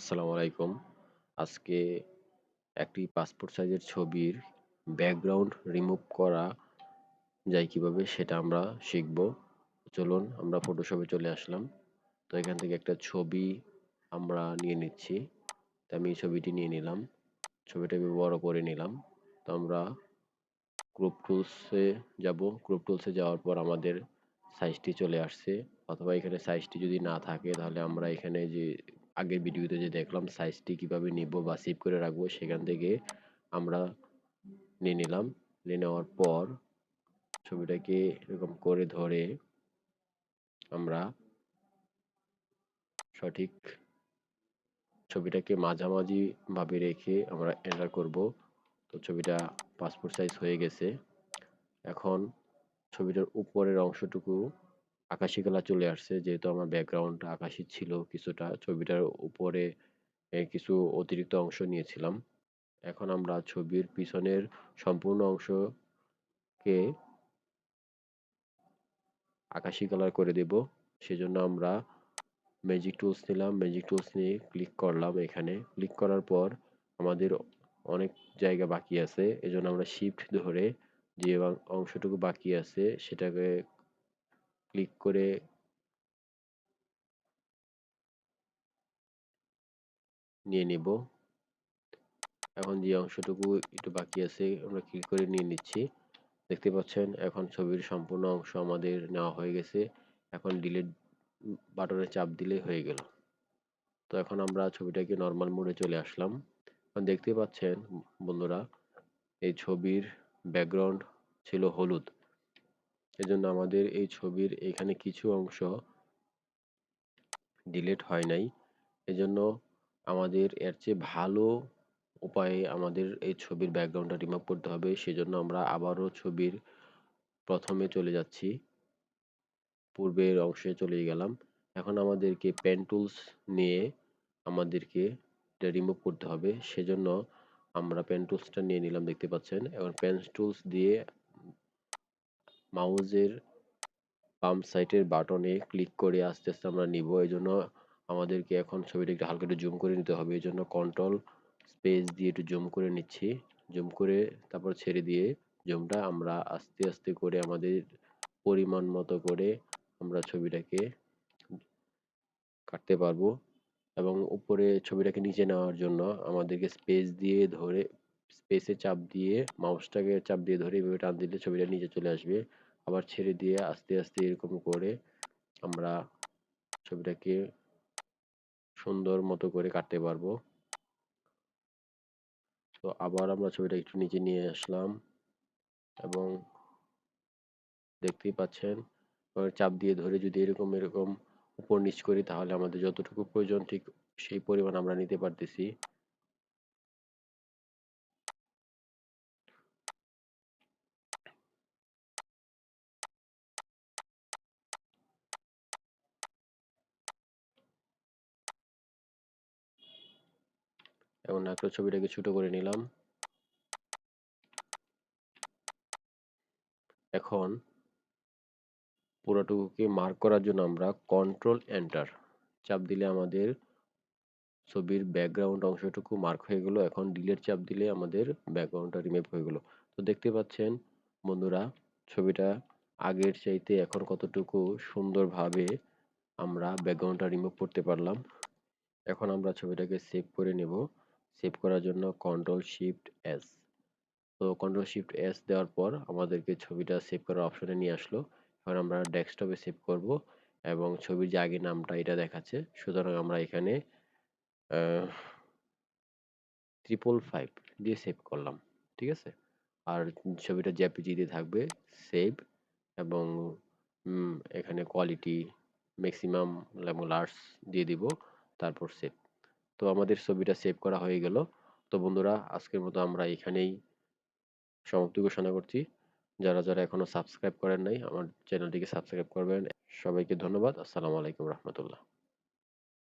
আসসালামু আলাইকুম। আজকে একটি পাসপোর্ট সাইজের ছবির ব্যাকগ্রাউন্ড রিমুভ করা যায় কিভাবে সেটা আমরা শিখব। চলুন আমরা ফটোশপে চলে আসলাম। তো এখান থেকে একটা ছবি আমরা নিয়ে নিচ্ছি। তো আমি এই ছবিটি নিয়ে নিলাম। ছবিটাকে বড় করে নিলাম। তো আমরা ক্রপ টুলসে যাব। ক্রপ টুলসে যাওয়ার পর আমাদের সাইজটি চলে আসছে, অথবা এখানে সাইজটি যদি না থাকে তাহলে আমরা এখানে যে আগের ভিডিওতে যে দেখলাম সাইজটি কিভাবে নিব বা সেভ করে রাখবো সেখান থেকে আমরা নিয়ে নিলাম। নিয়ে নেওয়ার পর ছবিটাকে এরকম করে ধরে আমরা সঠিক ছবিটাকে মাঝামাঝি ভাবে রেখে আমরা এন্টার করব। তো ছবিটা পাসপোর্ট সাইজ হয়ে গেছে। এখন ছবিটার উপরের অংশটুকু আকাশি কালার চলে আসছে, যেহেতু আমার ব্যাকগ্রাউন্ডটা আকাশি ছিল কিছুটা, ছবিটার উপরে কিছু অতিরিক্ত অংশ নিয়েছিলাম। এখন আমরা ছবির পিছনের সম্পূর্ণ অংশকে আকাশি কালার করে দেব। সেজন্য আমরা ম্যাজিক টুলস নিলাম। ম্যাজিক টুলস নিয়ে ক্লিক করলাম। এখানে ক্লিক করার পর আমাদের অনেক জায়গা বাকি আছে, এজন্য আমরা শিফট ধরে যে অংশটুকু বাকি আছে সেটাকে ক্লিক করে নিয়ে নিব। এখন যে অংশটুকু একটু বাকি আছে আমরা ক্লিক করে নিয়ে নিচ্ছি। দেখতে পাচ্ছেন এখন ছবির সম্পূর্ণ অংশ আমাদের নেওয়া হয়ে গেছে। এখন ডিলিট বাটনে চাপ দিলেই হয়ে গেল। তো এখন আমরা ছবিটাকে নর্মাল মোডে চলে আসলাম। এখন দেখতে পাচ্ছেন বন্ধুরা, এই ছবির ব্যাকগ্রাউন্ড ছিল হলুদ, এজন্য আমাদের এই ছবির এখানে কিছু অংশ ডিলিট হয় নাই। এজন্য আমাদের এর চেয়ে ভালো উপায়ে আমাদের এই ছবির ব্যাকগ্রাউন্ডটা রিমুভ করতে হবে। সেজন্য আমরা আবারও ছবির প্রথমে চলে যাচ্ছি, পূর্বের অংশে চলে গেলাম। এখন আমাদেরকে পেন টুলস নিয়ে আমাদেরকে এটা রিমুভ করতে হবে। সেজন্য আমরা পেন টুলসটা নিয়ে নিলাম, দেখতে পাচ্ছেন। এখন পেন টুলস দিয়ে মাউসের বাম সাইডের বাটনে ক্লিক করে আস্তে আস্তে আমরা নিব। এজন্য আমাদেরকে এখন ছবিটা একটু হালকা একটু জুম করে নিতে হবে। এজন্য কন্ট্রোল স্পেস দিয়ে একটু জুম করে নিচ্ছি। জুম করে তারপর ছেড়ে দিয়ে জুমটা আমরা আস্তে আস্তে করে আমাদের পরিমাণ মতো করে আমরা ছবিটাকে কাটতে পারবো। এবং উপরে ছবিটাকে নিচে নেওয়ার জন্য আমাদেরকে স্পেস দিয়ে ধরে, স্পেসে চাপ দিয়ে মাউসটাকে চাপ দিয়ে ধরে এভাবে টান দিলে ছবিটা নিচে চলে আসবে। আবার ছেড়ে দিয়ে আস্তে আস্তে এরকম করে আমরা ছবিটাকে সুন্দর মতো করে কাটতে পারবো। তো আবার আমরা ছবিটা একটু নিচে নিয়ে আসলাম এবং দেখতেই পাচ্ছেন চাপ দিয়ে ধরে যদি এরকম এরকম উপর নিচ করি তাহলে আমাদের যতটুকু প্রয়োজন ঠিক সেই পরিমাণ আমরা নিতে পারতেছি। এখন একটা ছবিটাকে ছোট করে নিলাম। এখন পুরোটুকুকে মার্ক করার জন্য আমরা কন্ট্রোল এন্টার চাপ দিলে আমাদের ছবির ব্যাকগ্রাউন্ড অংশটুকু মার্ক হয়ে গেল। এখন ডিলিট চাপ দিলে আমাদের ব্যাকগ্রাউন্ডটা রিমুভ হয়ে গেল। তো দেখতে পাচ্ছেন বন্ধুরা, ছবিটা আগের চাইতে এখন কতটুকু সুন্দরভাবে আমরা ব্যাকগ্রাউন্ডটা রিমুভ করতে পারলাম। এখন আমরা ছবিটাকে সেভ করে নেব। সেভ করার জন্য কন্ট্রোল শিফট এস। তো কন্ট্রোল শিফট এস দেওয়ার পর আমাদেরকে ছবিটা সেভ করার অপশনে নিয়ে আসলো। এখন আমরা ডেস্কটপে সেভ করব এবং ছবির যে আগের নামটা এটা দেখাচ্ছে, সুতরাং আমরা এখানে 555 দিয়ে সেভ করলাম। ঠিক আছে? আর ছবিটা জেপিজিতে থাকবে, সেভ এবং এখানে কোয়ালিটি ম্যাক্সিমাম এবং লার্জ দিয়ে দিব, তারপর সেভ। তো আমাদের ছবিটা সেভ করা হয়ে গেল। তো বন্ধুরা, আজকের মতো আমরা এখানেই সমাপ্তি ঘোষণা করছি। যারা যারা এখনো সাবস্ক্রাইব করেন নাই আমার চ্যানেলটিকে সাবস্ক্রাইব করবেন। সবাইকে ধন্যবাদ। আসসালামু আলাইকুম রহমতুল্লাহ।